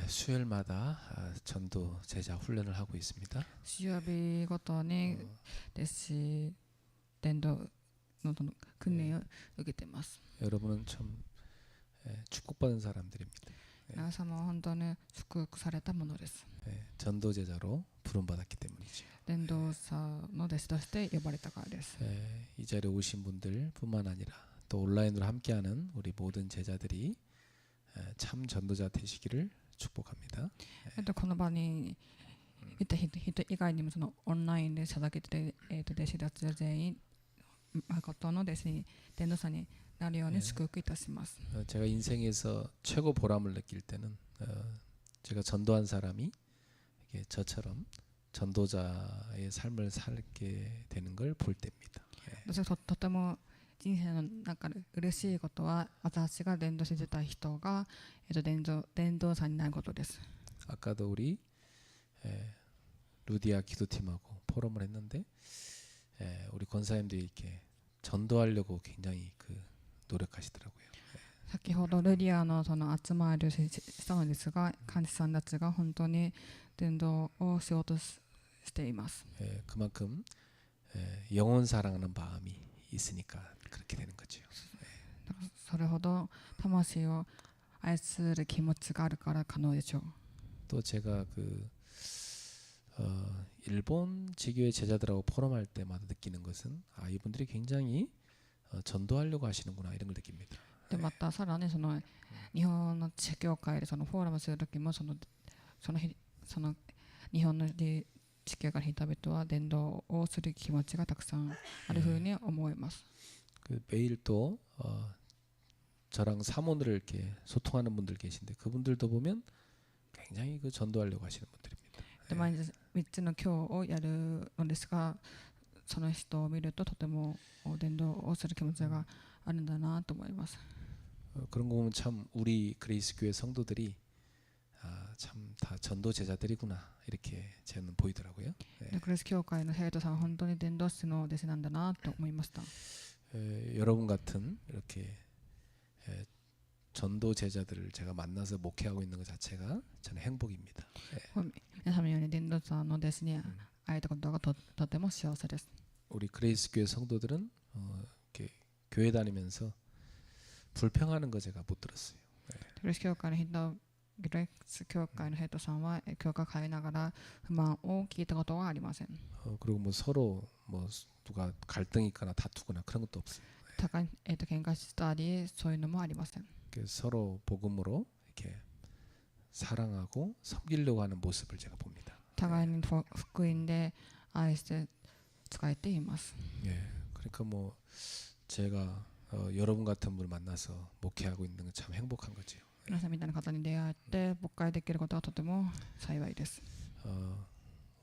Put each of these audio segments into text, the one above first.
수요일마다 전도 제자 훈련을 하고 있습니다. 週曜日ごとに弟子伝道の訓練を受けています。 여러분은 참 축복받은 사람들입니다. 皆様は本当に祝福されたものです。 전도 제자로 부름받았기 때문이죠. 伝道者の弟子として呼ばれたからです。 이 자리에 오신 분들뿐만 아니라 또 온라인으로 함께하는 우리 모든 제자들이 참 전도자 되시기를 축복합니다. この場にいた人以外にもそのオンラインで授けている弟子たちは全員誠の弟子に伝道者になるように祝福いたします。 제가 인생에서 최고 보람을 느낄 때는 제가 전도한 사람이 이게 저처럼 전도자의 삶을 살게 되는 걸 볼 때입니다. 私はとても人生の中で嬉しいことは私が伝道してた人が伝道者になることです。 아까도 우리 루디아 기도팀하고 포럼을 했는데 우리 권사님들이 이렇게 전도하려고 굉장히 노력하시더라고요. 先ほどルディアのその集まりをしたのですが、幹事さんたちが本当に伝道をしようとしています。 그만큼 영혼 사랑하는 마음이 있으니까 그렇게 되는 거죠. それほど魂を愛する気持ちがあるから可能でしょう。 또 제가 일본 지교의 제자들하고 포럼할 때마다 느끼는 것은 이분들이 굉장히 전도하려고 하시는구나 이런 걸 느낍니다. でまたさらにその日本の地教会でそのフォーラムする時もその日本の地教会の人々は伝道をする気持ちがたくさんあるふうに思います。 매일 또 저랑 사모를 이렇게 소통하는 분들 계신데 그분들도 보면 굉장히 전도하려고 하시는 분들입니다. で毎日3つの教をやるのですが、その人を見るととても伝道をする気持ちがあるんだなと思います。 그런 거 보면 참 우리 그레이스 교회 성도들이 참 다 전도 제자들이구나 이렇게 저는 보이더라고요. でクリス教会の生徒さんは本当に伝道師の弟子なんだなと思いました。 여러분 같은 이렇게 전도 제자들을 제가 만나서 목회하고 있는 것 자체가 저는 행복입니다. 皆様のように伝道者の弟子に会えたことがとても幸せです。 우리 그레이스 교회 성도들은 이렇게 교회 다니면서 불평하는 거 제가 못 들었어요. クリス教会の人、グレース教会の生徒さんは教会通いながら不満を聞いたことはありません。 그리고 뭐 서로 뭐 누가 갈등이 있거나 다투거나 그런 것도 없어요. 喧嘩したりそういうのもありません。 서로 복음으로 이렇게 사랑하고 섬기려고 하는 모습을 제가 봅니다. 互いに福音で愛して使えています。 그러니까 뭐 제가 여러분 같은 분을 만나서 목회하고 있는 건 참 행복한 거죠. 皆さんみたいな方に出会って牧会できることはとても幸いです。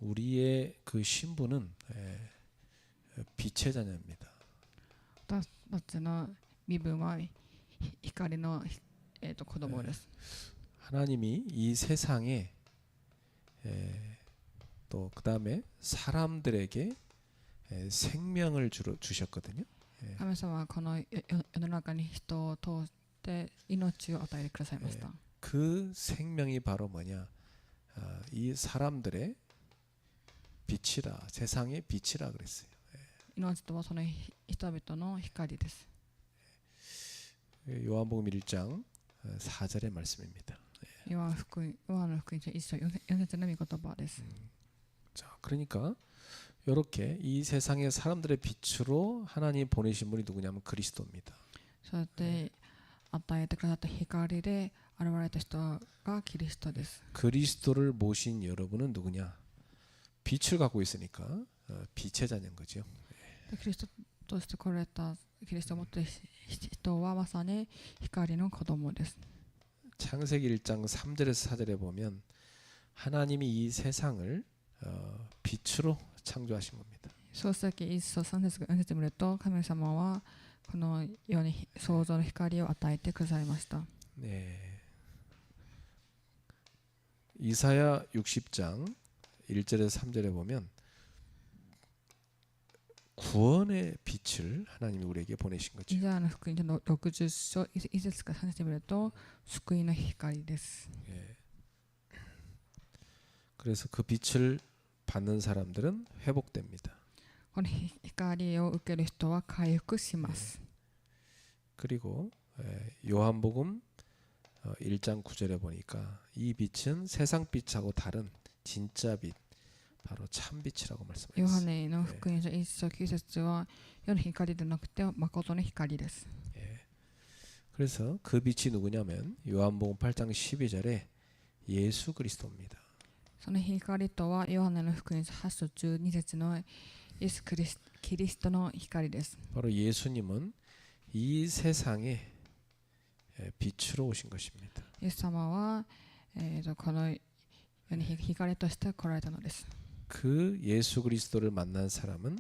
우리의 그 신분은 빛의 자녀입니다. 私たちの身分は光の子供です。 하나님이 이 세상에 또 그 다음에 사람들에게 생명을 주셨거든요. 神様はこの世の中に人を通して命を与えてくださいました。 그 생명이 바로 뭐냐? 이 사람들의 빛이라, 세상의 빛이라 그랬어요. 命とはその人々の光です。 요한복음 1장 4절의 말씀입니다. ヨハネ福音書1章4節の御言葉です。 자, 그러니까 이렇게 이 세상의 사람들의 빛으로 하나님 보내신 분이 누구냐면 그리스도입니다. そうやって与えてくださった光で現れた人がキリストです。 그리스도를 모신 여러분은 누구냐? 빛을 갖고 있으니까 빛의 자녀인 거죠. キリストとして来られたキリストを持っている人はまさに光の子供です。 창세기 1장 3절에서 4절에 보면 하나님이 이 세상을 빛으로 창조하신 겁니다. 創世記1章3節4節を見ると神様はこの世に創造の光を与えてくださいました。 네. 이사야 60장 1절에서 3절에 보면 구원의 빛을 하나님이 우리에게 보내신 거죠. イザヤの福音書の60章1節から3節を見ると救いの光です。 예. 그래서 그 빛을 받는 사람들은 회복됩니다. この光を受ける人は回復します。 그리고 요한복음 1장 9절에 보니까 이 빛은 세상 빛하고 다른 진짜 빛, 바로 참 빛이라고 ヨハ 말씀하셨어요. ネの福音書1章9節は世の光でなくて誠の光です。 그래서 그 빛이 누구냐면 요한복음 8장 12절에 예수 그리스도입니다. その光とはヨハネの福音書8章12節のイエスキリストの光です。 바로 예수님은 이 세상에 빛으로 오신 것입니다. イエス様は、この世に光として来られたのです。 그 예수 그리스도를 만난 사람은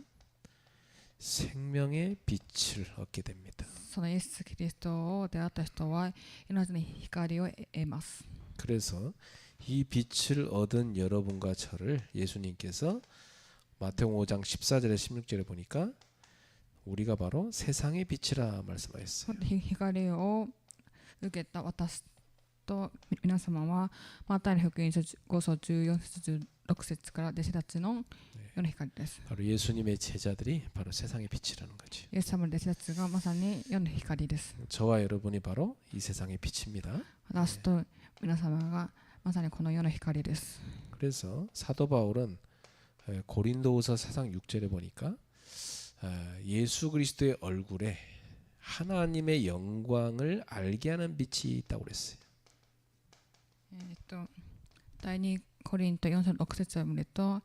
생명의 빛을 얻게 됩니다. そのイエス・キリストを出会った人は命の光を得ます。 그래서 이 빛을 얻은 여러분과 저를 예수님께서 마태복음 5장 14절에 16절에 보니까 우리가 바로 세상의 빛이라 말씀하셨어요. 光を受けた私と皆様はマタイの福音書5章14節16節から弟子たちの世の光です。 바로 예수님의 제자들이 바로 세상의 빛이라는 거지. イエス様の弟子たちがまさに世の光です。 저와 여러분이 바로 이 세상의 빛입니다. 私と皆様がまさにこの世の光です。 그래서 사도 바울은 고린도후서 4장 6절에 보니까 예수 그리스도의 얼굴에 하나님의 영광을 알게 하는 빛이 있다고 그랬어요. 第2コリント4章6節を見ると、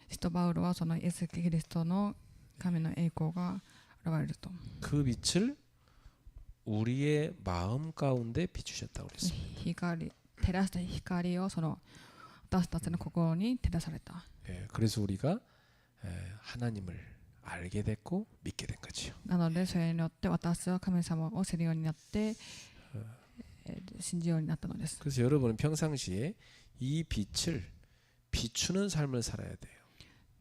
使徒パウロはそのイエス・キリストの神の栄光が現れると。 그 빛을 우리의 마음 가운데 비추셨다고 그랬어요. 光照らした光をその私たちの心に照らされた。 그래서 우리가 하나님을 알게 됐고 믿게 된 거죠. なのでそれによって私は神様を知るようになって、信じるようになったのです。 그래서 여러분은 평상시에 이 빛을 비추는 삶을 살아야 돼요.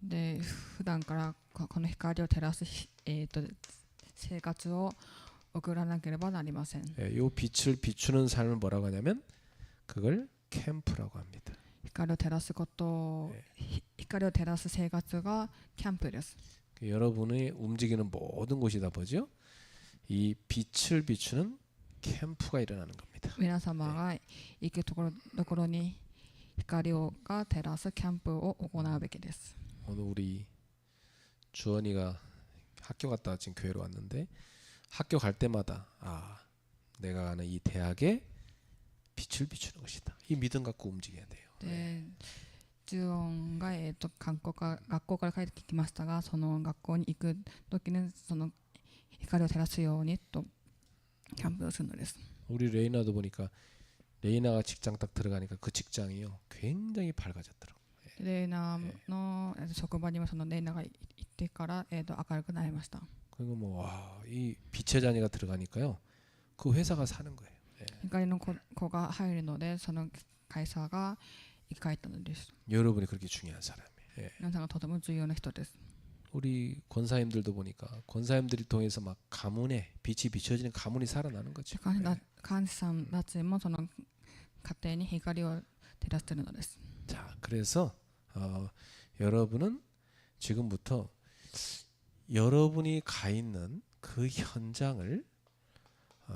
で普段からこの光を照らす、生活を送らなければなりません。 이 빛을 비추는 삶을 뭐라고 하냐면 그걸 캠프라고 합니다. 光を照らすこと、光を照らす生活がキャンプです。 여러분이 움직이는 모든 곳이 다 뭐죠? 이 빛을 비추는 캠프가 일어나는 겁니다. 皆様が行くところに光が照らすキャンプを行うべきです。 오늘 우리 주원이가 학교 갔다가 지금 교회로 왔는데 학교 갈 때마다 내가 가는 이 대학에 빛을 비추는 것이다. 이 믿음 갖고 움직여야 돼요. で、ジュオンが、学校から帰ってきましたが、その学校に行く時にその光を照らすようにとキャンプをするのです。 우리 레이나도 보니까 레이나가 직장 딱 들어가니까 그 직장이요 굉장히 밝아졌더라고. レイナの職場にもそのレイナが行ってから、明るくなりました。 그리고 이 빛의 자녀가 들어가니까요 그 회사가 사는 거예요. 光の子が入るのでその会社が生き返ったのです。 여러분이 그렇게 중요한 사람이에요. 皆さんがとても重要な人です。 우리 권사님들도 보니까 권사님들을 통해서 막 가문에 빛이 비춰지는 가문이 살아나는 거죠. 監視さんたちもその家庭に光を照らしているのです。 자, 그래서 여러분은 지금부터 여러분이 가 있는 그 현장을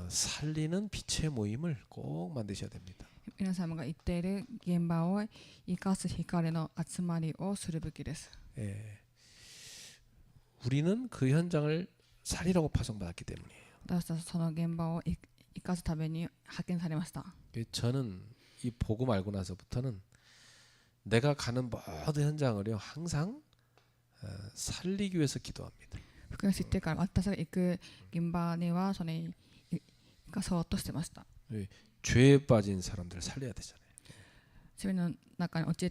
살리는 빛의 모임을 꼭 만드셔야 됩니다. 皆様が行っている現場を生かす光の集まりをするべきです。 우리는 그 현장을 살리라고 파송받았기 때문이에요. 私たちその現場を生かすために派遣されました。 저는 이 복음 알고 나서부터는 내가 가는 모든 현장을요 항상 살리기 위해서 기도합니다. 福音を知ってから私が行く現場にはそれ生かそうとしてました。 죄에 빠진 사람들을 살려야 되잖아요. 罪の中に陥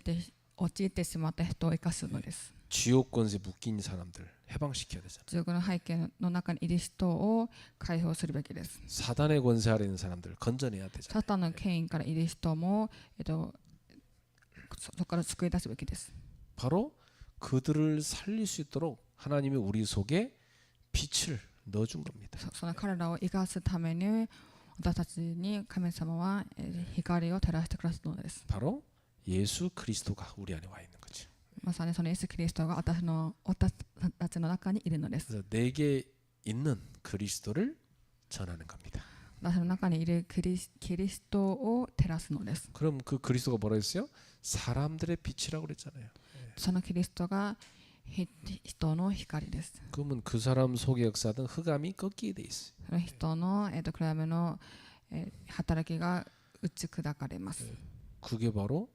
ってしまった人を生かすのです。 지옥 권세 묶인 사람들 해방시켜야 되잖아요. 地獄の背景の中にいる人を解放するべきです。 사단의 권세 아래 있는 사람들 건져내야 되잖아요. サタンの権威からいる人も、そこから救い出すべきです。 바로 그들을 살릴 수 있도록 하나님이 우리 속에 빛을 넣어준 겁니다. その彼らを生かすために私たちに神様は光を照らしてくださるのです。 바로 예수 그리스도가 우리 안에 와 있는 거죠. まさにそのイエス・キリストが私たちの中にいるのです。 그래서 내게 있는 그리스도를 전하는 겁니다. 私の中にいるキリストを照らすのです。 그럼 그 그리스도가 뭐라 했어요? 사람들의 빛이라고 그랬잖아요. そのキリストが人の光です。 그러면 그 사람 속의 역사든 흑암이 꺾이게 돼 있어요. その人の暗闇の働きが打ち砕かれます。 그게 바로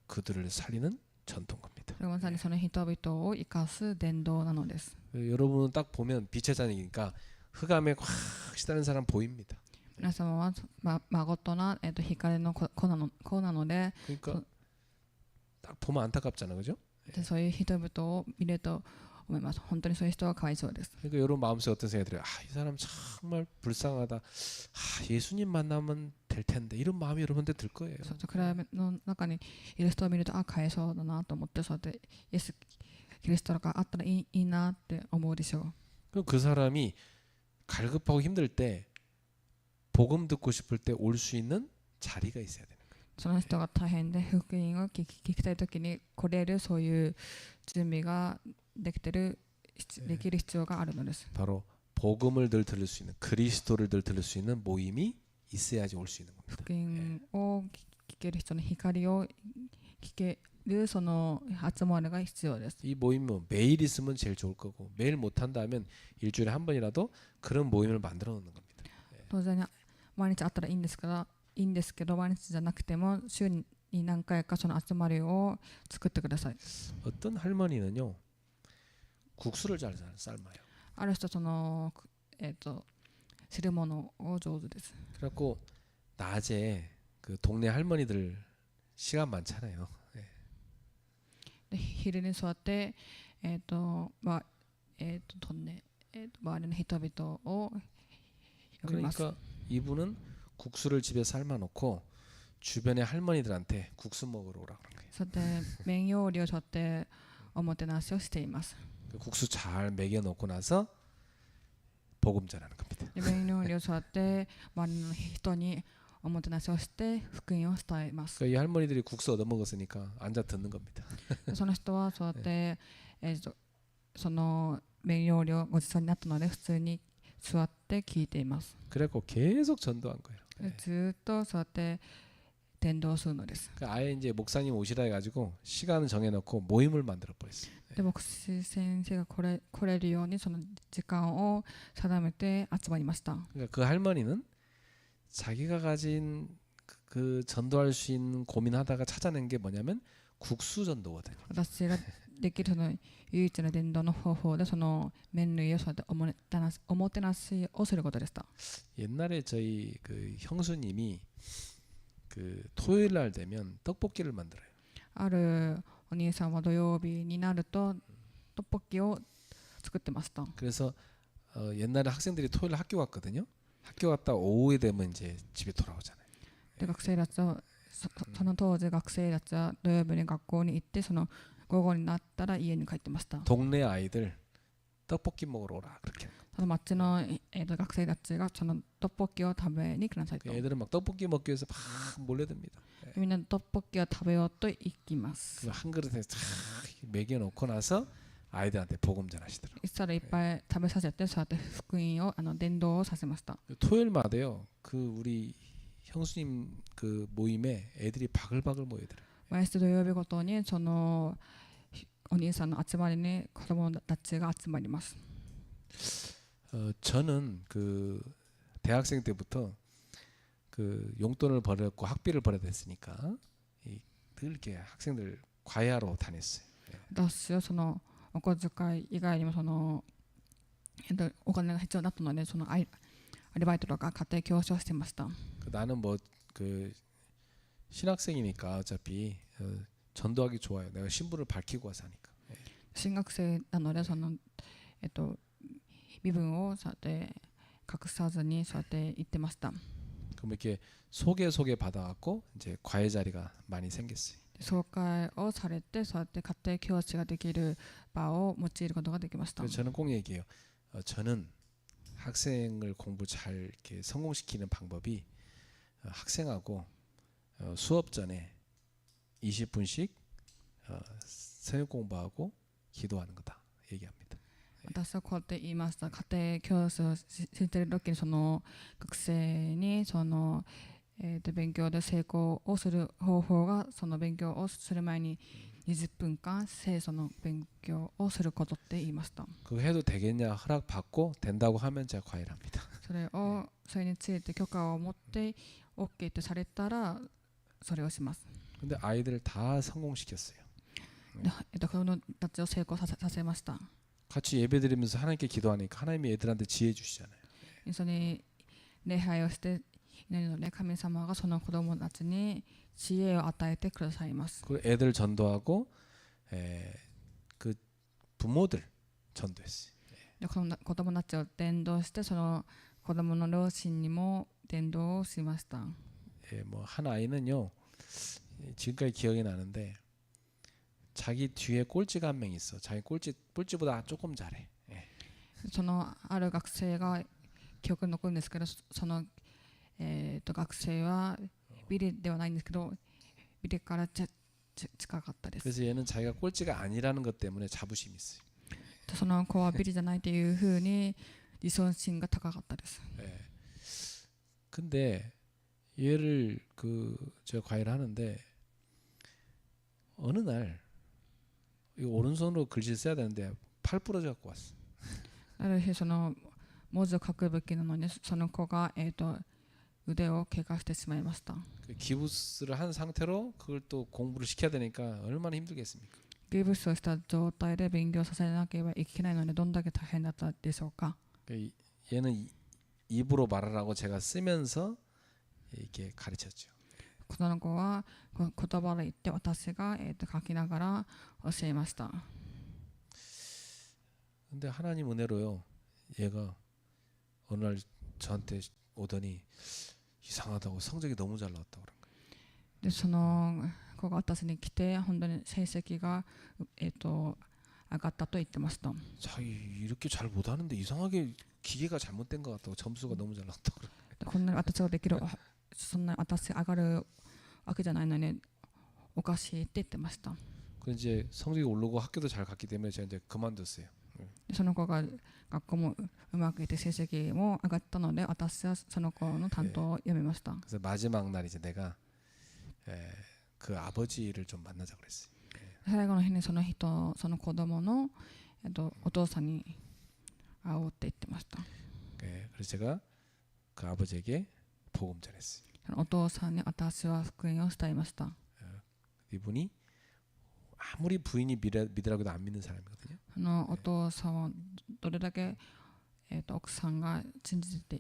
그들을 살리는 전도인 겁니다. それはまさにその人々を生かす伝道なのです。 여러분은 딱 보면 빛의 자녀니까 흑암에 확 시다는 사람 보입니다. 皆様はまとな光の子なので、 그러니까 딱 보면 안타깝잖아, 그죠? でそういう人々を見ると思います。本当にそういう人はかわいそうです。 그러니까 여러분 마음속에 어떤 생각이 들어요? 이 사람 정말 불쌍하다. 예수님 만나면 될 텐데 이런 마음이 여러분한테 들 거예요. そう暗闇の中にいる人を見るとかわいそうだなと思って、そうやってイエス・キリストがあったらいいなって思うでしょう。 그럼 그 사람이 갈급하고 힘들 때 복음 듣고 싶을 때 올 수 있는 자리가 있어야 되는 거예요. その人が大変で福音を聞きたいときに来れるそういう準備ができる必要があるのです。 바로 복음을 늘 들을 수 있는 그리스도를 늘 들을 수 있는 모임이 있어야지 올 수 있는 겁니다. 福音を聞ける人の光を聞けるその集まりが必要です。 이 모임은 매일 있으면 제일 좋을 거고 매일 못 한다면 일주일에 한 번이라도 그런 모임을 만들어 놓는 겁니다. 当然毎日あったらいいんですけど毎日じゃなくても週に何回かその集まりを作ってください。 어떤 할머니는요 국수를 잘 삶아요. ある人その汁物を上手です。 그래갖고 낮에 그 동네 할머니들 시간 많잖아요. で昼に座って周りの人々を呼びます。 그러니까 이분은 국수를 집에 삶아놓고 주변의 할머니들한테 국수 먹으러 오라 그런 거예요. そして麺料理をとっておもてなしをしています。 그 국수 잘 먹여놓고 나서 복음 전하는 겁니다. で麺料理をとって周りの人におもてなしをして福音を伝えます。 그러니까 이 할머니들이 국수 얻어 먹었으니까 앉아 듣는 겁니다. その人はそうやってその麺料理をごちそうになったので普通に座って聞いています。 그래갖고 계속 전도한 거예요. でずっとそうやって伝道するのです。 그러니까 아예 이제 목사님 오시라 해가지고 시간을 정해놓고 모임을 만들어 버렸어요. で牧師先生が来れるようにその時間を定めて集まりました。 그러니까 그 할머니는 자기가 가진 그 전도할 수 있는 고민하다가 찾아낸 게 뭐냐면 국수 전도거든요. 私ができるその唯一の伝道の方法でその麺類をそうやっておもてなしをすることでした。 옛날에 저희 그 형수님이 그 토요일 날 되면 떡볶이를 만들어요. あるお兄さんは土曜日になるとトッポッキを作ってました。 그래서 옛날에 학생들이 토요일 학교 갔거든요. 학교 갔다 오후에 되면 이제 집에 돌아오잖아요. で学生たちはその当時学生たちは土曜日に学校に行ってその午後になったら家に帰ってました。 동네 아이들 떡볶이 먹으러 오라 그렇게. その町の学生たちがそのトッポッキを食べに来なさいと。 애들은 막 떡볶이 먹기 위해서 막 몰려듭니다. みんなトッポッキを食べようと行きます。 그한 그릇에 쫙 먹여놓고 나서 아이들한테 복음 전하시더라고요. 一皿いっぱい食べさせてそうやって福音を伝道をさせました。 토요일마다요. 그 우리 형수님 그 모임에 애들이 바글바글 모이더라고요. 毎週土曜日ごとにそのお兄さんの集まりに子供たちが集まります。 저는 그 대학생 때부터 그 용돈을 벌었고 학비를 벌어야 됐으니까 늘 이렇게 학생들 과외하러 다녔어요. 私はそのお小遣い以外にもそのお金が必要だったのでそのアルバイトとか家庭教師をしてました。 나는 뭐 그 신학생이니까 어차피 전도하기 좋아요. 내가 신분을 밝히고 와서 하니까. 進学生なのでその身分をそうやって隠さずにそうやって言ってました。 그럼 이렇게 소개 받아갖고 이제 과외 자리가 많이 생겼어요. 紹介をされてそうやって家庭教師ができる場を用いることができました。 그래서 저는 꼭 얘기해요. 저는 학생을 공부 잘 이렇게 성공시키는 방법이 학생하고 수업 전에 20분씩 새벽 공부하고 기도하는 거다 얘기합니다. 私はこうやって言いました。家庭教師をしている時にその学生にその、勉強で成功をする方法がその勉強をする前に20分間聖書の勉強をすることって言いました。 그거 해도 되겠냐 허락 받고 된다고 하면 제가 과외합니다. それについて許可を持って OK ってされたらそれをします。 근데 아이들 다 성공시켰어요. 子供たちを成功させました。 같이 예배드리면서 하나님께 기도하니까 하나님이 애들한테 지혜 주시잖아요. 一緒に礼拝をして祈るので神様がその子供たちに知恵を与えてくださいます。 그리고 애들 전도하고 그 부모들 전도했어요. で子供たちを伝道してその子供の両親にも伝道をしました。 뭐 한 아이는요 지금까지 기억이 나는데 자기 뒤에 꼴찌가 한 명 있어. 자기 꼴찌보다 조금 잘해. そのある学生が記憶に残るんですけど、その、学生はビリではないんですけど、ビリから近かったです。 그래서 얘는 자기가 꼴찌가 아니라는 것 때문에 자부심이 있어요. その子はビリじゃないというふうに自尊心が高かったです。 근데 얘를 제가 과외를 하는데 어느 날 이 오른손으로 글씨를 써야 되는데 팔 부러져 갖고 왔어. ある日その文字を書くべきなのにその子が、腕を怪我してしまいました。 기부스를 한 상태로 그걸 또 공부를 시켜야 되니까 얼마나 힘들겠습니까? ギブスをした状態で勉強させなければいけないのでどんだけ大変だったでしょうか。 얘는 입으로 말하라고 제가 쓰면서 이렇게 가르쳤죠. その子は言葉で言って私が、書きながら教えました。 근데 하나님 은혜로요. 얘가 어느 날 저한테 오더니 이상하다고 성적이 너무 잘 나왔다고 그런 거예요. でその子が私に来て本当に成績が、上がったと言ってました。 자기 이렇게 잘 못하는데 이상하게 기계가 잘못된 것 같다고 점수가 너무 잘 나왔다고 그래. こんなに私ができるそんな私上がるわけじゃないのにおかしいって言ってました。 그 이제 성적이 오르고 학교도 잘 갔기 때문에 제가 이제 그만뒀어요. その子が学校もうまくいって成績も上がったので私はその子の担当を辞めました。 그래서 마지막 날 이제 내가 그 아버지를 좀 만나자 그랬어요. 最後の日にその子供の、お父さんに会おうって言ってました。 그래서 제가 그 아버지에게 복음 전했어요. そのお父さんに私は福音を伝えました。 이분이 아무리 부인이 믿으라고 해도 안 믿는 사람이거든요. お父さんはどれだけ、奥さんが信じてっ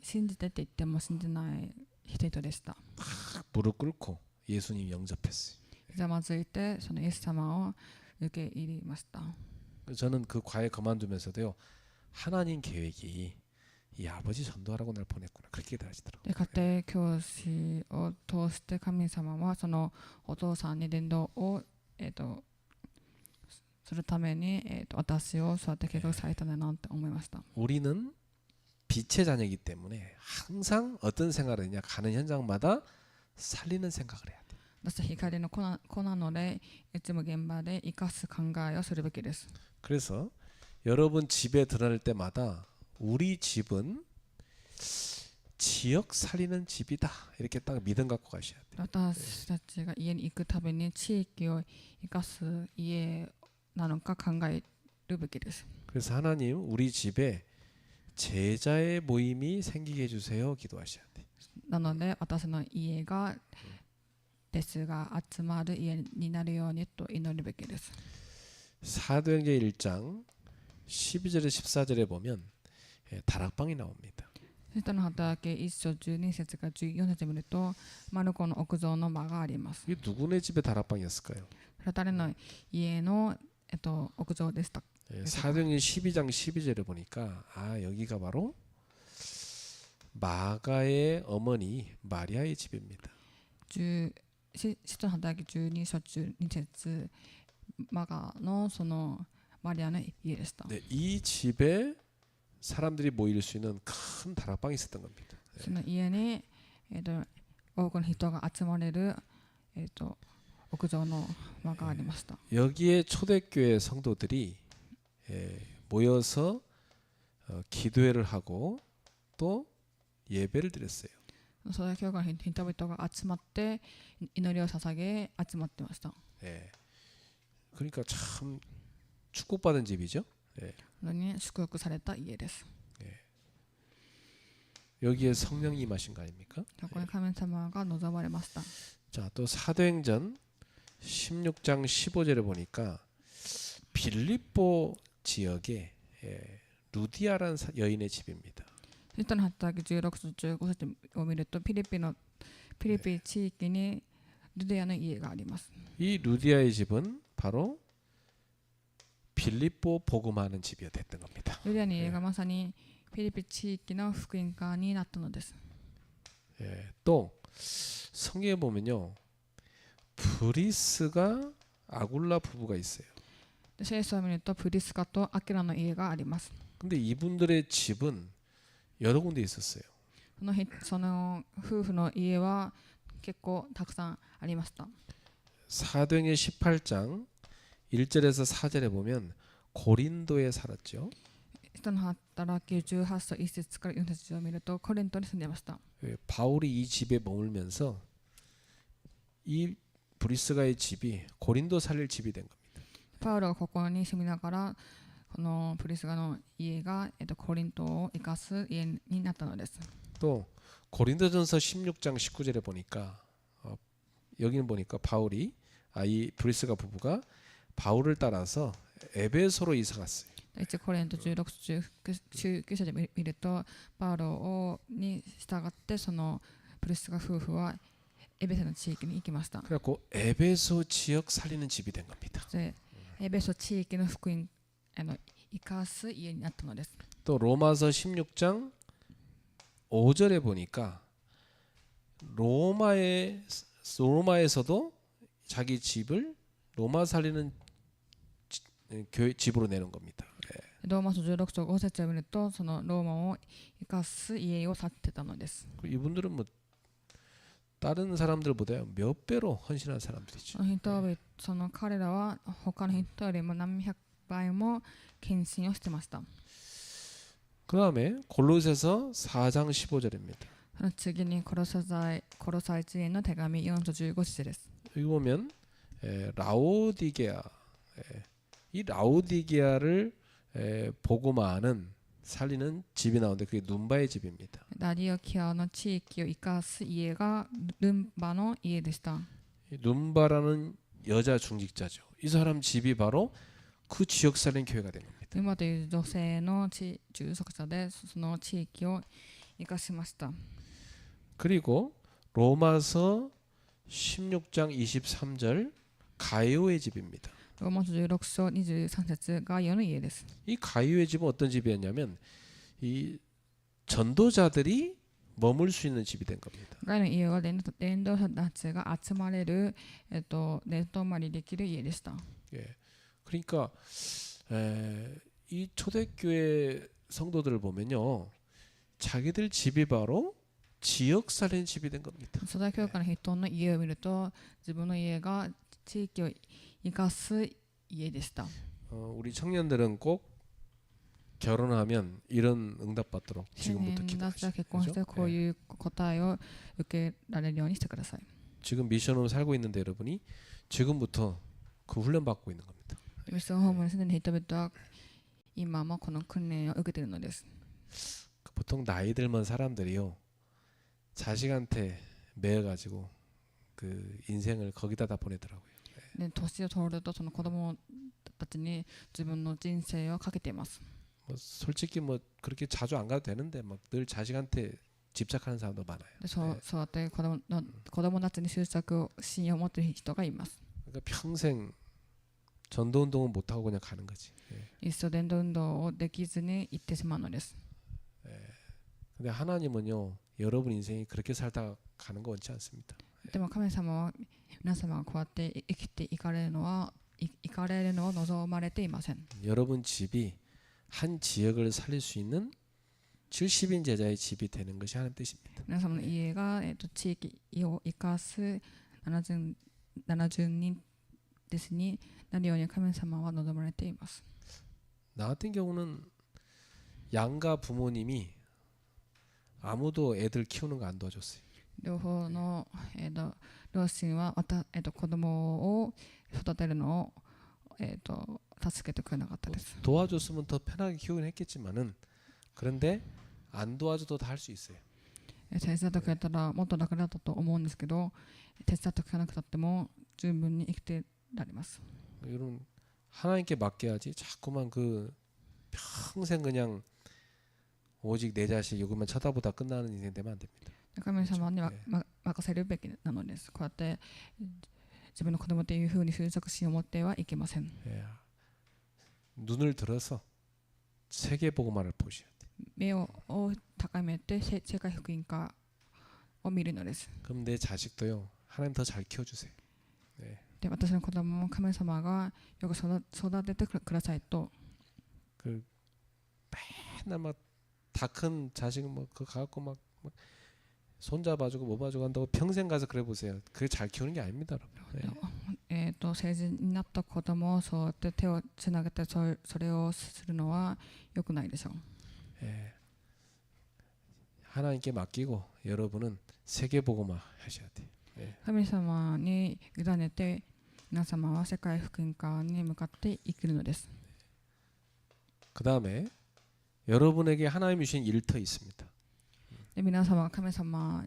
て言っても信じない人でした。 무릎 꿇고 예수님 영접했어요. ひざまずいてそのイエス様を受け入れました。 저는 그 과외 그만두면서도요. 하나님 계획이 이 아버지 전도하라고 날 보냈구나 그렇게 깨달아지더라고요. で家庭教師を通して神様はそのお父さんに伝道を、するために、私をそうやって計画されたんだなって思いました。 우리는 빛의 자녀이기 때문에 항상 어떤 생각을 하느냐 가는 현장마다 살리는 생각을 해야 돼. 私は光の子なのでいつも現場で生かす考えをするべきです。 그래서 여러분 집에 들어갈 때마다 우리 집은 지역 살리는 집이다 이렇게 딱 믿음 갖고 가셔야 돼요. 私たちが家に行くたびに地域を生かす家なのか考えるべきです。 그래서 하나님 우리 집에 제자의 모임이 생기게 해주세요 기도하셔야 돼. なので私の家が弟子が集まる家になるようにと祈るべきです。 사도행전 1장 12절에 14절에 보면 다락방이 나옵니다. 人の働き1章12節から14節を見るとマルコの屋上の間があります。 이게 누구네 집에 다락방이었을까요? 誰の家の、屋上でした。 사도행전 12장 12절에 보니까 여기가 바로 마가의 어머니 마리아의 집입니다. 使徒の働き12章12節マガのそのマリアの家でした。 네, 이 집에 사람들이 모일 수 있는 큰 다락방이 있었던 겁니다. その家に、多くの人が集まれる、屋上の間がありました。 여기에 초대교회 성도들이 모여서 기도회를 하고 또 예배를 드렸어요. 初代教会の人々が集まって祈りを捧げ集まってました。 예. 그러니까 참 축복받은 집이죠. 예. 本当に祝福された家です。 여기에 성령이 임하신 거 아닙니까? そこに神様が望まれました。 자, 또 사도행전 16장 15절에 보니까 빌립보 지역에 루디아라는 여인의 집입니다. 使徒の働き16章15節を見るとピリピ地域にルデアの家があります。 이 루디아의 집은 바로 빌립보 복음하는 집이었던 겁니다. ルデアの家がまさにピリピ地域の福音家になったのです。 또 성경에 보면요, 브리스가 아굴라 부부가 있어요. で聖書を見るとプリスカとアキラの家があります。 근데 이분들의 집은 여러 군데 있었어요. その夫婦の家は結構たくさんありました。 사도행전 18장 1절에서 4절에 보면 고린도에 살았죠. 使徒の働き18章1節から4節を見るとコリントに住んでいました。 바울이 이 집에 머물면서 이 브리스가의 집이 고린도 살릴 집이 된 겁니다. パウロがここに住みながらこのプリスガの家が、コリントを生かす家になったのです。 또 고린도전서 16장 19절에 보니까 여기는 보니까 바울이 이 브리스가 부부가 바울을 따라서 에베소로 이사 갔어요. 1コリント16章19節で見るとパウロに従ってそのプリスガ夫婦はエベソの地域に行きました。 그래갖고 에베소 지역 살리는 집이 된 겁니다. でエベソ地域の福音生かす家になったのです。 또 로마서 16장 5절에 보니까 로마에서도 자기 집을 로마 살리는 교회 집으로 내는 겁니다. ローマ書16章5節を見るとそのローマを生かす家を建てたのです。 이분들은 뭐 다른 사람들보다 몇 배로 헌신한 사람들이죠. その彼らは他の人よりも何百倍も献身をしてました。 그 다음에 골로새서 4장 15절입니다. その次にコロサイ人への手紙4章15節です。 여기 보면 라오디게아, 이 라오디게아를 복음화하는 살리는 집이 나오는데 그게 눈바의 집입니다. ラディオキアの地域を生かす家がルンバの家でした。 눈바라는 여자 중직자죠. 이 사람 집이 바로 그 지역 살린 교회가 된 겁니다. ルンバという女性の住職者でその地域を生かしました。 그리고 로마서 16장 23절 가이오의 집입니다. ローマ書16章23節ガイオの家です。 이 가이오의 집은 어떤 집이었냐면 이 전도자들이 머물 수 있는 집이 된 겁니다. ガイの家は伝道者たちが集まれる、伝統まりできる家でした。 예. 그러니까 이 초대교회 성도들을 보면요, 자기들 집이 바로 지역 살린 집이 된 겁니다. 初代教会の人の家を見ると自分の家が地域を生かす家でした。 우리 청년들은 꼭 결혼하면 이런 응답 받도록 青 지금부터 年たち 기도하시죠. は結婚してこういう答えを受けられるようにしてください。 지금 미션으로 살고 있는데 여러분이 지금부터 그 훈련 받고 있는 겁니다. ミッションホームに住んでいる人々は今もこの訓練を受けているのです。 보통 나이 들면 사람들이요, 자식한테 매여가지고 그 인생을 거기다 다 보내더라고요. で年を取るとその子供たちに自分の人生をかけています。 뭐 솔직히 뭐 그렇게 자주 안 가도 되는데 막 늘 자식한테 집착하는 사람도 많아요. でそうやって子供たちに執着心を持っている人がいます。 그러니까 평생 전도 운동은 못 하고 그냥 가는 거지. 一生伝道運動をできずに行ってしまうのです。 근데 하나님은요, 여러분 인생이 그렇게 살다 가는 거 원치 않습니다. でも神様は皆様がこうやって生きていかれるのを望まれていません。 여러분 집이 한 지역을 살릴 수 있는 70인 제자의 집이 되는 것이 하나님 뜻입니다. 皆様の家が、地域を生かす70人ですになるように神様は望まれています。 나 같은 경우는 양가 부모님이 아무도 애들 키우는 거 안 도와줬어요. 両方の、両親は子供を育てるのを、助けてくれなかったです。 도와줬으면 더 편하게 키우긴 했겠지만은 그런데 안 도와줘도 다 할 수 있어요. 手伝ってくれたらもっと楽だったと思うんですけど、手伝ってくれなくたっても十分に生きてられます。 이런 하나님께 맡겨야지 자꾸만 그 평생 그냥 오직 내 자식 이것만 쳐다보다 끝나는 인생 되면 안 됩니다. 神様には任せるべきなのです。こうやって自分の子供というふうに執着心を持ってはいけません。 예. 눈을 들어서 세계 복음화를 보셔야 돼. 目を高めて世界福音化を見るのです。 그럼 내 자식도요 하나님 더 잘 키워주세요. 네. で、私の子供も神様がよく育ててくださいと。 그 맨날 막 다 큰 자식은 뭐 그거 갖고 막 손자 봐주고 뭐 봐주고 한다고 평생 가서 그래 보세요. 그게 잘 키우는 게 아닙니다, 여러분. 네. 成人になった子供をそうやって手をつなげてそれをするのは良くないでしょう。 예. 하나님께 맡기고 여러분은 세계 복음화 하셔야 돼요. 예. 神様に委ねて皆様は世界福音化に向かって生きるのです。 그 다음에 여러분에게 하나님이 주신 일터 있습니다. で、皆様が神様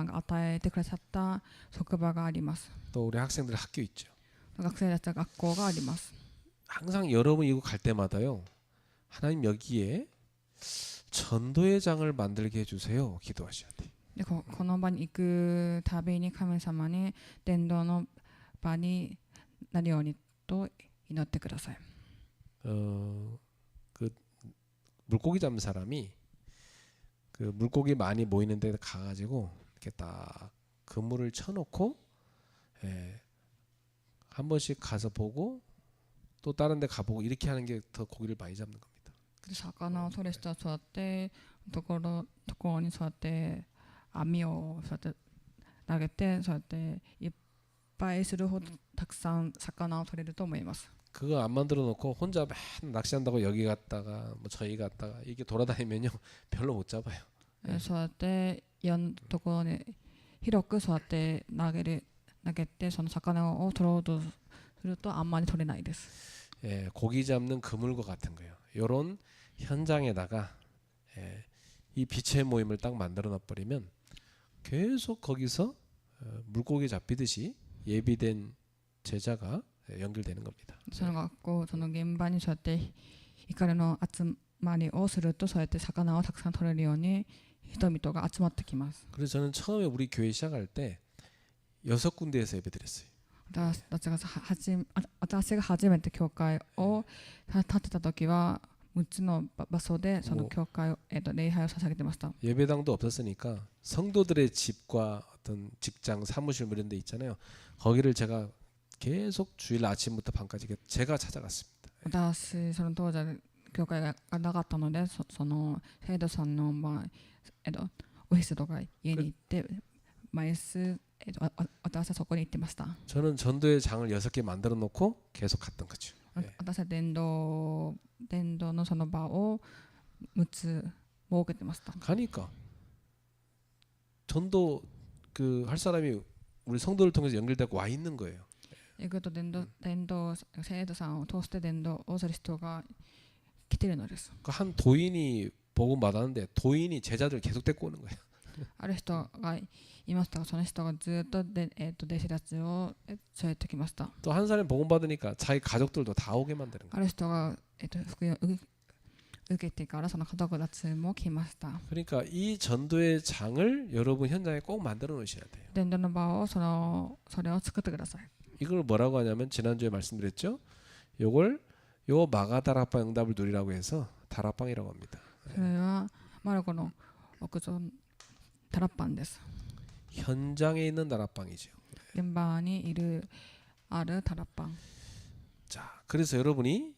が与えてくださった職場があります。 또 우리 학생들 학교 있죠. 学生たちは学校があります。 항상 여러분 이거 갈 때마다요. 하나님 여기에 전도의 장을 만들게 해주세요. 기도하셔야 돼요. で、この場に行くたびに神様に伝道の場になるようにと祈ってください。 그 물고기 잡는 사람이 그 물고기 많이 모이는 데 가가지고 이렇게 딱 그물을 쳐놓고 한 번씩 가서 보고 또 다른 데 가보고 이렇게 하는 게 더 고기를 많이 잡는 겁니다. 魚を取る人はそうやってところにそうやって網をそうやって投げてそうやっていっぱいするほどたくさん魚を取れると思います。 그거 안 만들어 놓고 혼자 맨 낚시한다고 여기 갔다가 뭐 저기 갔다가 이게 돌아다니면요 별로 못 잡아요. そうやっていろんなところに広くそうやって投げてその魚を取ろうとするとあんまり取れないです。 예, 고기 잡는 그물과 같은 거예요. 요런 현장에다가 이 빛의 모임을 딱 만들어 놔 버리면 계속 거기서 물고기 잡히듯이 예비된 제자가 연결되는 겁니다. その学校その現場にそうやって光の集まりをするとそうやって魚をたくさん取れるように人々が集まってきます。 그래서 저는 처음에 우리 교회 시작할 때 6군데에서 예배드렸어요. 私が初めて教会を建てた時は6つの場所でその教会を、礼拝を捧げてました。 예배당도 없었으니까 성도들의 집과 어떤 직장, 사무실 이런 데 있잖아요. 거기를 제가 계속 주일 아침부터 밤까지 제가 찾아갔습니다. 私その当時は教会がなかったのでその生徒さんの、オフィスとか家に行って毎週、私はそこに行ってました。 저는 전도의 장을 6개 만들어 놓고 계속 갔던 거죠. 私は伝道のその場を6つ設けてました。 가니까 전도 그 할 사람이 우리 성도를 통해서 연결되고 와 있는 거예요. 行くと伝道生徒さんを通して伝道をする人が来てるのです。 한 도인이 복음 받았는데 도인이 제자들 계속 데리고 오는 거예요. ある人がいましたがその人がずっと弟子たちを連れてきました。 또 한 사람이 복음 받으니까 자기 가족들도 다 오게 만드는 あ 거예요. る人が、福音を受けてからその家族たちも来ました。 그러니까 이 전도의 장을 여러분 현장에 꼭 만들어 놓으셔야 돼요. 伝道の場をそれを作ってください。 이걸 뭐라고 하냐면 지난주에 말씀드렸죠. 요거 마가다락방 응답을 누리라고 해서 다락방이라고 합니다. それはマルコの屋上タラッパンです。 현장에 있는 다락방이죠. 現場にあるタラッパン。 자, 그래서 여러분이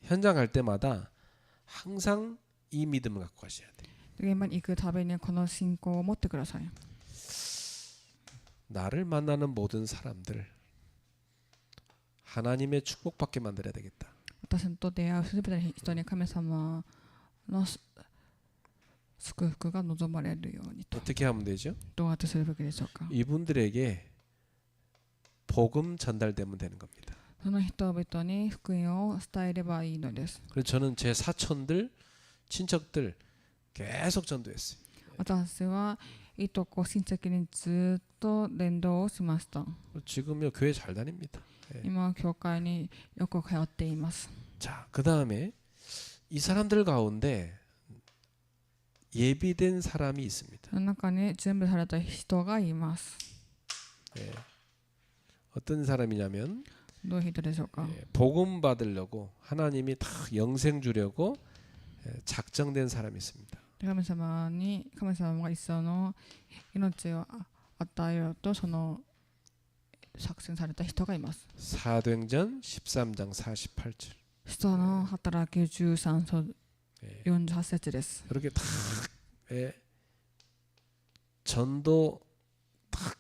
현장 갈 때마다 항상 이 믿음을 갖고 가셔야 돼요. 現場に行くたびにこの信仰を持ってください。 나를 만나는 모든 사람들 하나님의 축복받게 만들어야 되겠다. 私と出会うすべての人に神様の祝福が望まれるようにと。 어떻게 하면 되죠? どうやってするべきでしょうか。 이분들에게 복음 전달되면 되는 겁니다. その人々に福音を伝えればいいのです。 그래서 저는 제 사촌들, 친척들 계속 전도했어요. 私はいとこ親戚にずっと伝道をしました。 지금요 교회 잘 다닙니다. 今は教会によく通っています。 자, 그 다음에 이 사람들 가운데 예비된 사람이 있습니다. その中に準備された人がいます。 예. 어떤 사람이냐면 どういう人でしょうか。 예, 복음 받으려고 하나님이 다 영생 주려고 작정된 사람이 있습니다. 神様が一生の命を与えようとその作戦された人がいます。 사도행전 13장 48절. 人の働き13章 예. 48節です。 그렇게 딱 예, 전도 딱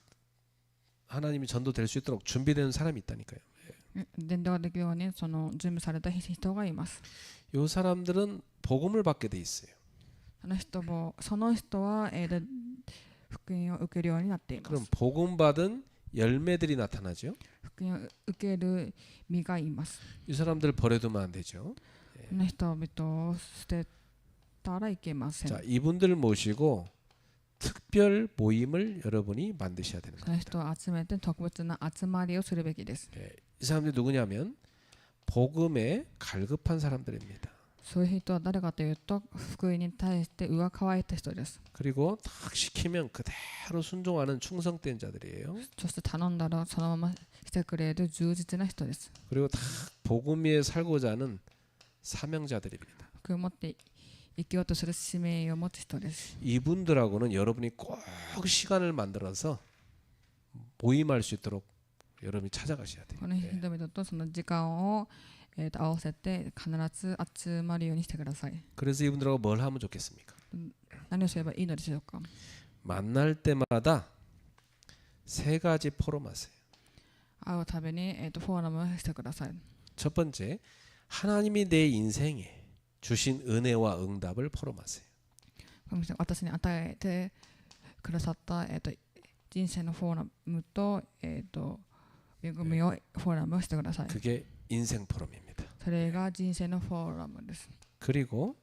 하나님이 전도될 수 있도록 준비되는 사람이 있다니까요. 伝道ができるようにその準備された人がいます。 요 사람들은 복음을 받게 돼 있어요. その人は福音を受けるようになっていま 그럼 す。 복음 받은 열매들이 나타나죠. 福音を受ける実がいます。 이 사람들 버려두면 안 되죠. この人々を捨てたらいけません。 자, 이분들 모시고 특별 모임을 여러분이 만드셔야 되는 その 겁니다. 人を集めて特別な集まりをするべきです。 예, 이 사람들이 누구냐면 복음에 갈급한 사람들입니다. そういう人は誰かというと福音に対して上乾いた人です。 그리고 딱 시키면 그대로 순종하는 충성된 자들이에요. そして頼んだらそのまましてくれる充実な人です。 그리고 다 복음 위에 살고자 하는 사명자들입니다. 福音を持って生きようとする使命を持つ人です。 이분들하고는 여러분이 꼭 시간을 만들어서 모임할 수 있도록 여러분이 찾아가셔야 돼요. この人々とその時間を合わせて必ず集まるようにしてください。 그래서 이분들하고 뭘 하면 좋겠습니까? 何をすればいいのでしょうか。 만날 때마다 세 가지 포럼하세요. 会うたびにフォーラムをしてください。 첫 번째, 하나님이 내 인생에 주신 은혜와 응답을 포럼하세요. 私に与えてくださった人生のフォーラムと恵みをフォーラムをしてください。 그게 인생 포럼입니다. それが人生のフォーラムです。 그리고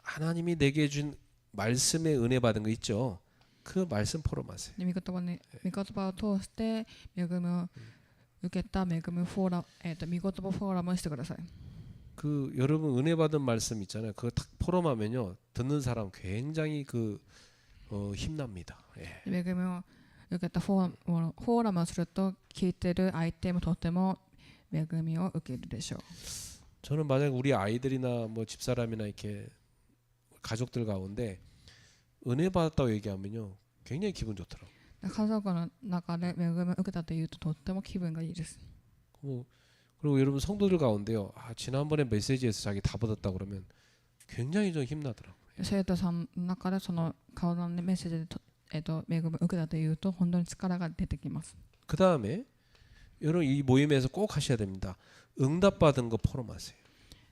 하나님이 내게 준 말씀에 은혜 받은 거 있죠. 그 말씀 포럼하세요. で御言葉を通して恵みを受けた恵みフォーラム、御言葉フォーラムをしてください。 그 여러분 은혜 받은 말씀 있잖아요. 그거 탁 포럼하면요 듣는 사람 굉장히 힘납니다. 예. 恵みを受けたフォーラムをすると聞いてる相手もとても恵みを受けるでしょう。 저는 만약 우리 아이들이나 뭐 집사람이나 이렇게 가족들 가운데 은혜 받았다고 얘기하면요 굉장히 기분 좋더라고요. 家族の中で恵みを受けたというととっても気分がいいです。 그리고 여러분 성도들 가운데요. 지난번에 메시지에서 자기 다 받았다 그러면 굉장히 좀 힘나더라고요. 生徒さんの中でその顔のメッセージで恵みを受けたというと本当に力が出てきます。 그 다음에 여러분 이 모임에서 꼭 하셔야 됩니다. 응답 받은 거 포럼하세요.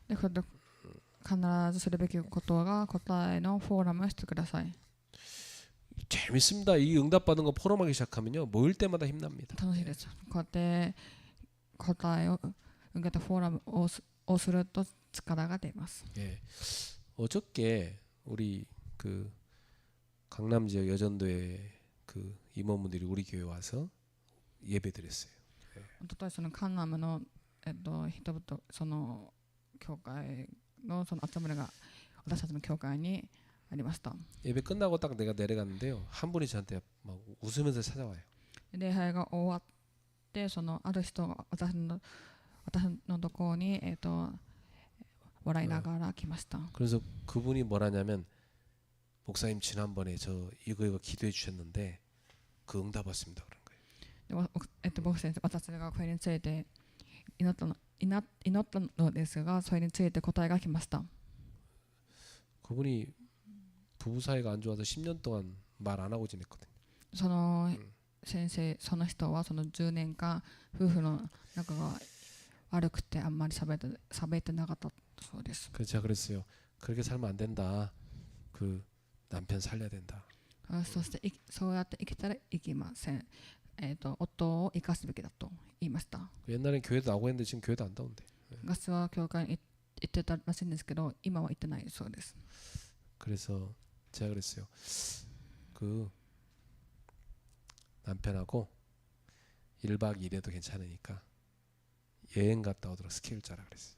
で必ずするべきことが答えのフォーラムをしてください。 재밌습니다. 이 응답 받은 거 포럼하기 시작하면요 모일 때마다 힘납니다. 楽しいです。こうやって答えを受けたフォーラムをすると力が出ます。 예. 어저께 우리 그 강남 지역 여전도에 그 임원분들이 우리 교회 와서 예배드렸어요. おとといそのカンナムの人々その教会のその集まりが私たちの教会にありました。 예배 끝나고 딱 내가 내려갔는데요. 한 분이 저한테 막 웃으면서 찾아와요. 礼拝が終わってそのある人が私のところに笑いながら来ました。 그래서 그분이 뭐라냐면 목사님 지난번에 저 이거 기도해 주셨는데 그 응답 왔습니다 그런 거예요. で僕先生私がこれについて祈祈ったのですが、それについて答えが来ました。 그분이 부부 사이가 안 좋아서 10년 동안 말 안 하고 지냈거든요. その先生、その人はその10年間夫婦の仲が悪くてあんまり喋ってなかったそうです。 그래서 제가 그랬어요. 그렇게 살면 안 된다. 그 남편 살려야 된다. そしてそうやって生きたらいけません。夫を生かすべきだと言いました。 옛날엔 교회도 나오고 했는데 지금 교회도 안 나온대. 昔は教会に行ってたらしいんですけど、今は行ってないそうです。 그래서 제가 그랬어요. 그 남편하고 1박 2일에도 괜찮으니까 여행 갔다 오도록 스케줄 짜라 그랬어요.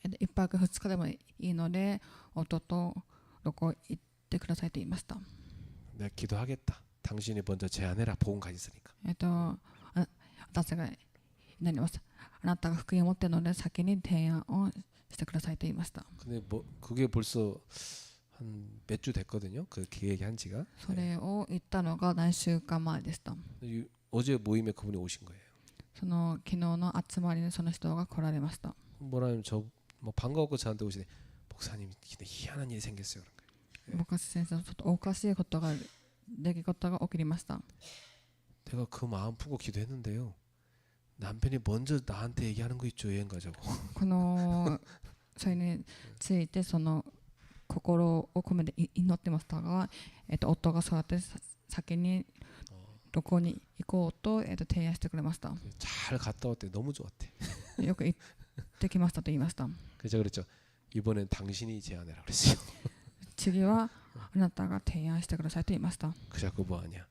1泊2日でもいいので、夫と旅行行ってくださいと言いました。 내가 기도하겠다. 당신이 먼저 제안해라. 복음 가졌으니까. 私が祈ります。あなたが福音を持っているので先に提案をしてくださいと言いました。 근데 뭐 그게 벌써 한 몇 주 됐거든요. 그 계획한 지가. それを言ったのが何週間前でした。 어제 모임에 그분이 오신 거예요. その昨日の集まりにその人が来られました。 뭐라면 저뭐 반가웠고 저한테 오시네. 목사님 희한한 일이 생겼어요. 그런 거예요. 僕は先生、ちょっとおかしいことが出来事が起きました。 내가 그 마음 품고 기도했는데요. 남편이 먼저 나한테 얘기하는 거 있죠. 여행 가자고. このそれについてその心を込めて祈ってましたが、夫がそうやって先に旅行に行こうと、提案してくれました。 잘 갔다 왔대. 너무 좋았대. よく行ってきましたと言いました。 그래서 그랬죠. 이번엔 당신이 제안해라 그랬어요. 次はあなたが提案してくださいと言いました。 그 자꾸 뭐 하냐.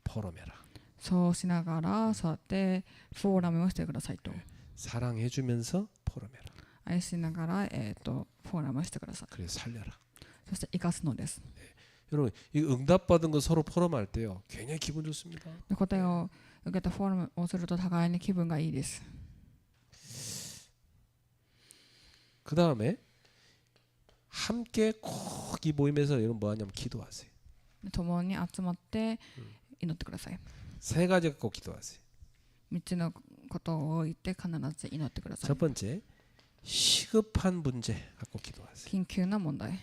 포럼해라. そうしながらそうやってフォーラムをしてくださいと。 사랑해주면서 포럼해라. 愛しながら、フォーラムをしてください。 그래서 살려라. そして生かすのです。 여러분 이 응답받은 거 서로 포럼할 때요. 굉장히 기분 좋습니다. 答えを受けたフォーラムをすると互いに気分がいいです。 그 다음에 함께 꼭 이 모임에서 여러분 뭐 하냐면 기도하세요. 共に集まって祈ってください。 세 가지 갖고 기도하세요. 3つのことを置いて必ず祈ってください。 첫 번째 시급한 문제 갖고 기도하세요. 緊急な問題。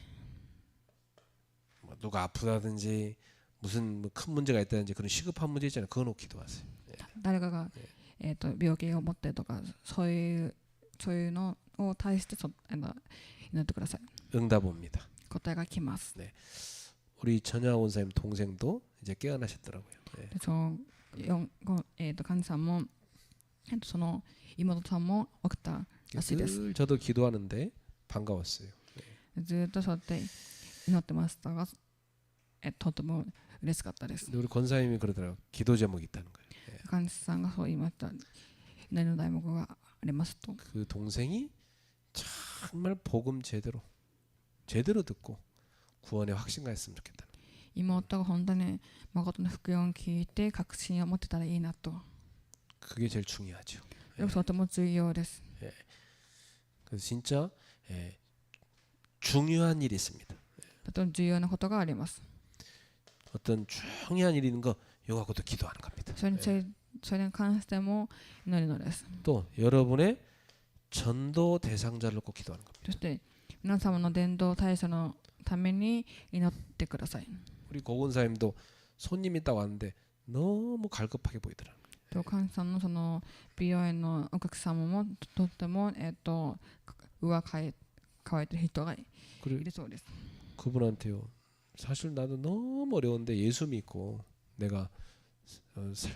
뭐 누가 아프다든지 무슨 뭐 큰 문제가 있다든지 그런 시급한 문제 있잖아요. 그거 놓고 기도하세요. 誰かが、病気を持ってとかそういうのを対して祈ってください。 응답 옵니다. 答えが来ます。 우리 전야 원사님 동생도 이제 깨어나셨더라고요. 네. 患者さんも、その妹さんも起きたらしいです。 늘 저도 기도하는데 반가웠어요. ずっとそうやって祈ってましたが、とても嬉しかったです。 근데 우리 권사님이 그러더라고요. 기도 제목이 있다는 거예요. 患者さんがそう言いました。祈りの題目がありますと。 그 동생이 정말 복음 제대로 듣고 구원의 확신가 했으면 좋겠다. 妹が本当に誠の福音を聞いて確信を持ってたらいいなと。 그게 제일 중요하죠. とても重要です。 그래서 진짜 중요한 일이 있습니다. とても重要なことがあります。 어떤 중요한 일이 있는 거 이거 갖고도 기도하는 겁니다. それに関しても祈るのです。 또 여러분의 전도 대상자를 놓고 기도하는 겁니다. そして皆様の伝道対象のために祈ってください。 우리 고은사님도 손님이 딱 왔는데 너무 갈급하게 보이더라고요. 患者さんのその美容院のお客様もとっても上乾いてる人がいるそうです。 그분한테요. 사실 나도 너무 어려운데 예수 믿고 내가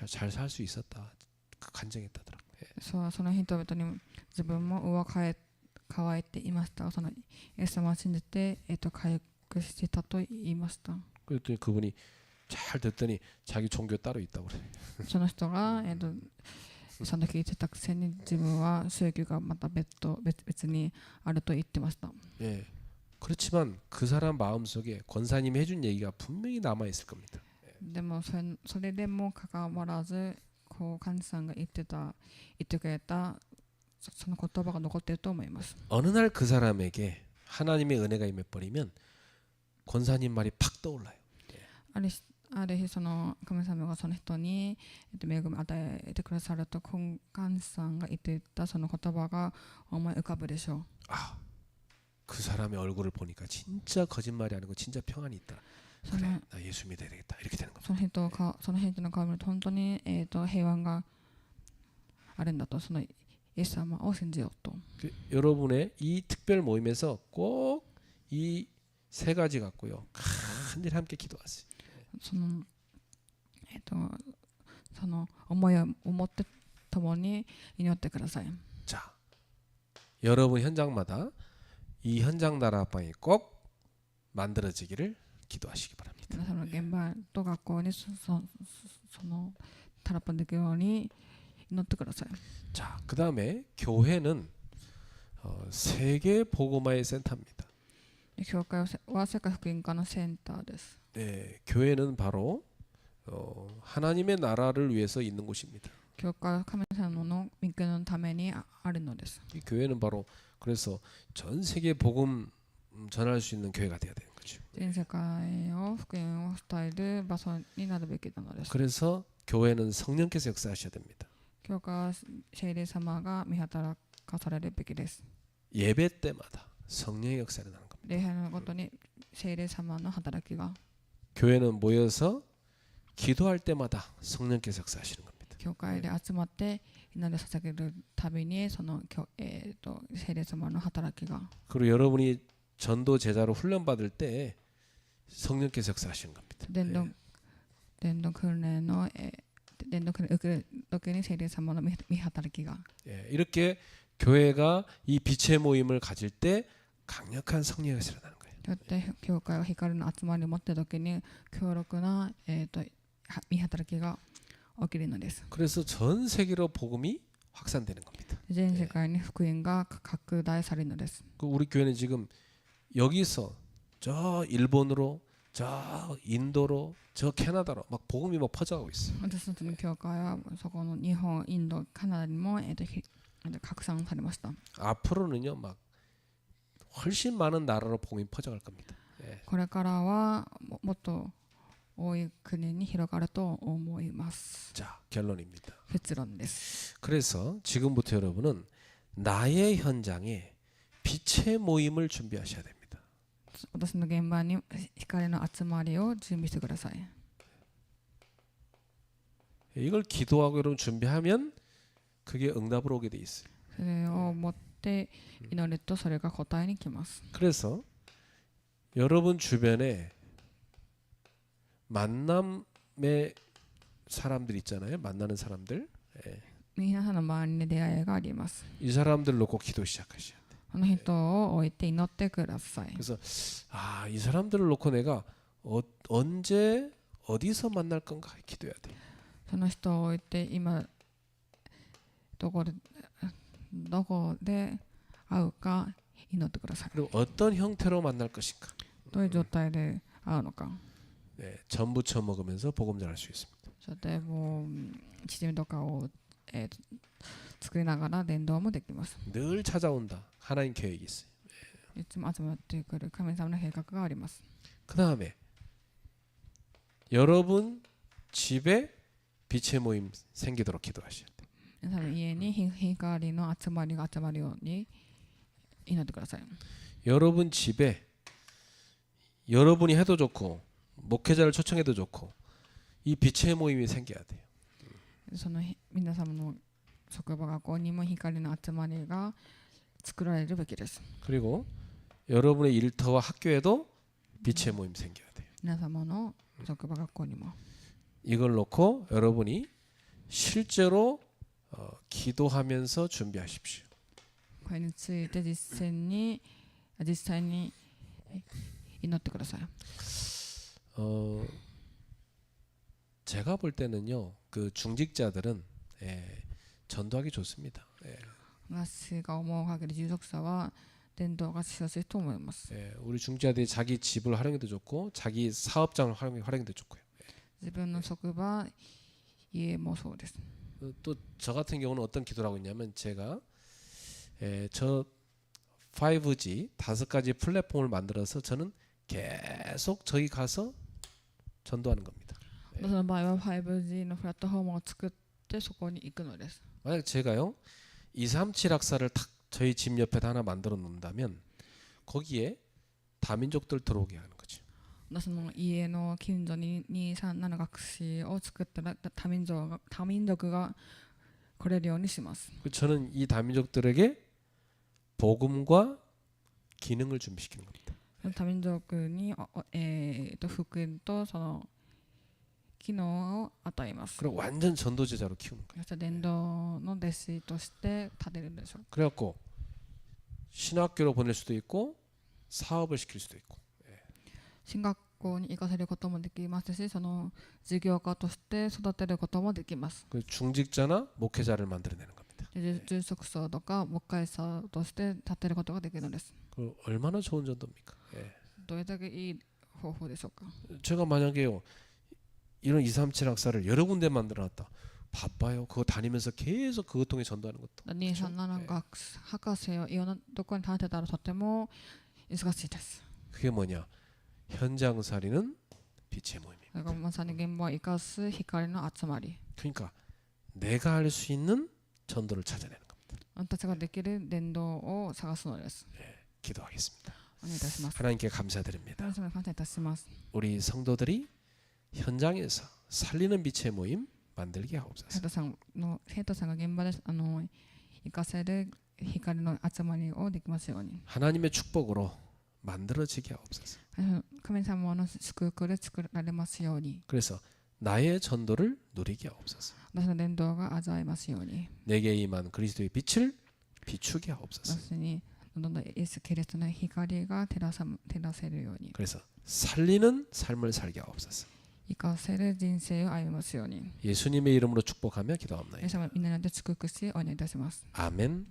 잘 살 수 있었다. 간증했다더라고요. その人々に自分も上乾いていましたが、そのイエス様を信じて回復してたと言いました。 그랬더니 그분이 잘 듣더니 자기 종교 따로 있다고 그래요. その人がその聞いてたくせに自分は宗教がまた別にあると言ってました。 예. 그렇지만 그 사람 마음속에 권사님이 해준 얘기가 분명히 남아 있을 겁니다. でもそれでもかかわらず患者さんが言ってくれたその言葉が残っていると思います。 어느 날 그 사람에게 하나님의 은혜가 임해버리면 권사님 말이 팍 떠올라요. ある日その神様がその人に、恵み与えてくださると根幹さんが言っていたその言葉が思い浮かぶでしょう。 아, 그 사람의 얼굴을 보니까 진짜 거짓말이 아니고 진짜 평안이 있다. そ 그래, の 나 예수 믿어야 되겠다. 이렇게 되는 겁니다. その人の顔を見ると本当に、平安があるんだと、そのイエス様を信じようと。 여러분의 이 특별 모임에서 꼭 이 세 가지 갖고요. 간절히 함께 기도하세요. そのその思いを持って共に祈ってください。 자, 여러분 현장마다 이 현장 나라방이 꼭 만들어지기를 기도하시기 바랍니다. 皆さんの現場と学校にそのタラッパできるように祈ってください。 자, 그 다음에 교회는 세계 복음화의 센터입니다. 教会は世界福音化のセンターです。 네, 교회는 바로 하나님의 나라를 위해서 있는 곳입니다. 教会は神様の御国のためにあるのです。 이 교회는 바로 그래서 전 세계 복음 전할 수 있는 교회가 되어야 되는 거죠. 全世界を福音を伝える場所になるべきなのです。 그래서 교회는 성령께서 역사하셔야 됩니다. 教会は聖霊様が見働かされるべきです。 예배 때마다 성령의 역사가 나는 겁니다. 礼拝のごとに聖霊様の働きが、 교회는 모여서 기도할 때마다 성령께서 역사하시는 겁니다. 教会で集まって祈りを捧げるたびにその聖霊様の働きが、 그리고 여러분이 전도 제자로 훈련 받을 때 성령께서 역사하시는 겁니다. 伝道訓練の伝道訓練を受ける時に聖霊様の見働きが、 예, 이렇게 교회가 이 빛의 모임을 가질 때 강력한 성령이 일어나는 거예요. そうやって教会が光の集まりを持った時に強力な、見働きが起きるのです。 그래서 전 세계로 복음이 확산되는 겁니다. 全世界に福音が拡大されるのです。 그 우리 교회는 지금 여기서 저 일본으로 저 인도로 저 캐나다로 막 복음이 막 퍼져가고 있어요. 私たちの教会はそこの日本、インド、カナダにも、拡散されました。 앞으로는요 막 훨씬 많은 나라로 복음이 퍼져갈 겁니다. 예. これからはもっと多い国に広がると思います。 자, 결론입니다. 結論です。 그래서 지금부터 여러분은 나의 현장에 빛의 모임을 준비하셔야 됩니다. 私の現場に光の集まりを準備してください。 이걸 기도하고 여러분 준비하면 그게 응답으로 오게 돼 있어요. それを持って祈るとそれが答えに来ます。 그래서 여러분 주변에 만남의 사람들 있잖아요. 만나는 사람들. 예. 皆さんの周りに出会いがあります。 이 사람들 놓고 기도 시작하셔야 돼요. この人を置いて祈ってください。 그래서 이 사람들을 놓고 내가 언제 어디서 만날 건가 기도해야 돼요. その人を置いて今どこで会うか祈ってください。 그리고 어떤 형태로 만날 것인가. どういう状態で会うのか。 네, 전부 처먹으면서 복음 전할 수 있습니다. そしてもうチヂミとかを、作りながら伝道もできます。 늘 찾아온다. 하나님 계획이 있어요. いつも集まってくる神様の計画があります。 그 다음에 여러분 집에 빛의 모임 생기도록 기도하셔야 돼요. 皆さんの家に光の集まりが集まるように祈ってください。 여러분 집에 여러분이 해도 좋고 목회자를 초청해도 좋고 이 빛의 모임이 생겨야 돼요. その皆様の職場学校にも光の集まりが作られるべきです。 그리고 여러분의 일터와 학교에도 빛의 모임 생겨야 돼요. 皆様の職場学校にも 이걸 놓고 여러분이 실제로 기도하면서 준비하십시오. これについて実際に祈ってください。 제가 볼 때는요, 그 중직자들은 전도하기 좋습니다. 私が思う限り従属者は伝道がしやすいと思います。 우리 중직자들이 자기 집을 활용해도 좋고 자기 사업장을 활용해도 좋고요. 自分の職場、家もそうです。 또 저 같은 경우는 어떤 기도를 하고 있냐면 제가 저 5G 5가지 플랫폼을 만들어서 저는 계속 저기 가서 전도하는 겁니다. その場合は 5G のプラットフォームを作ってそこに行くのです。 만약 제가요 237 학사를 탁 저희 집 옆에다 하나 만들어 놓는다면 거기에 다민족들 들어오게 하는 거죠. その家の近所に237学士を作ったら多民族が来れるようにします。 저는 이 다민족들에게 복음과 기능을 준비시키는 겁니다. 多民族に福音とその機能を与えます。 그리고 완전 전도 제자로 키우는 거예요. そして伝道の弟子として立てるでしょう。 그래갖고 신학교로 보낼 수도 있고 사업을 시킬 수도 있고. 進学校に行かせることもできますし、その事業家として育てることもできます。 그 중직자나 목회자를 만들어내는 겁니다. 住職層とか牧会者として立てることができるのです。 그 얼마나 좋은 전도입니까? 예. どれだけいい方法でしょうか。 제가 만약에요 이런 237 학사를 여러 군데 만들어놨다. 바빠요. 그거 다니면서 계속 그것 통해 전도하는 것도. 237博士をいろんなところに立てたらとても忙しいです。 그게 뭐냐? 현장살이는 빛의 모임입니다. だからまさに現場を生かす光の集まり。 그러니까 내가 할 수 있는 전도를 찾아내는 겁니다. 私ができる伝道を探すのです。 기도하겠습니다. お願いいたします。 하나님께 감사드립니다. 神様に感謝いたします。 우리 성도들이 현장에서 살리는 빛의 모임 만들게 하옵소서. 生徒さんが現場で生かせる光の集まりをできますように。 하나님의 축복으로 만들어지게 하옵소서. 神様の祝福で作られますように。 그래서 나의 전도를 누리게 하옵소서. 私の伝道が味わえますように。 내게 임한 그리스도의 빛을 비추게 하옵소서. 私にどんどんイエス・キリストの光が照らせるように。 그래서 살리는 삶을 살게 하옵소서. 生かせる人生を歩みますように。 예수님의 이름으로 축복하며 イエ 기도합니다. ス様みんなで祝福しお願いいたします。 아멘.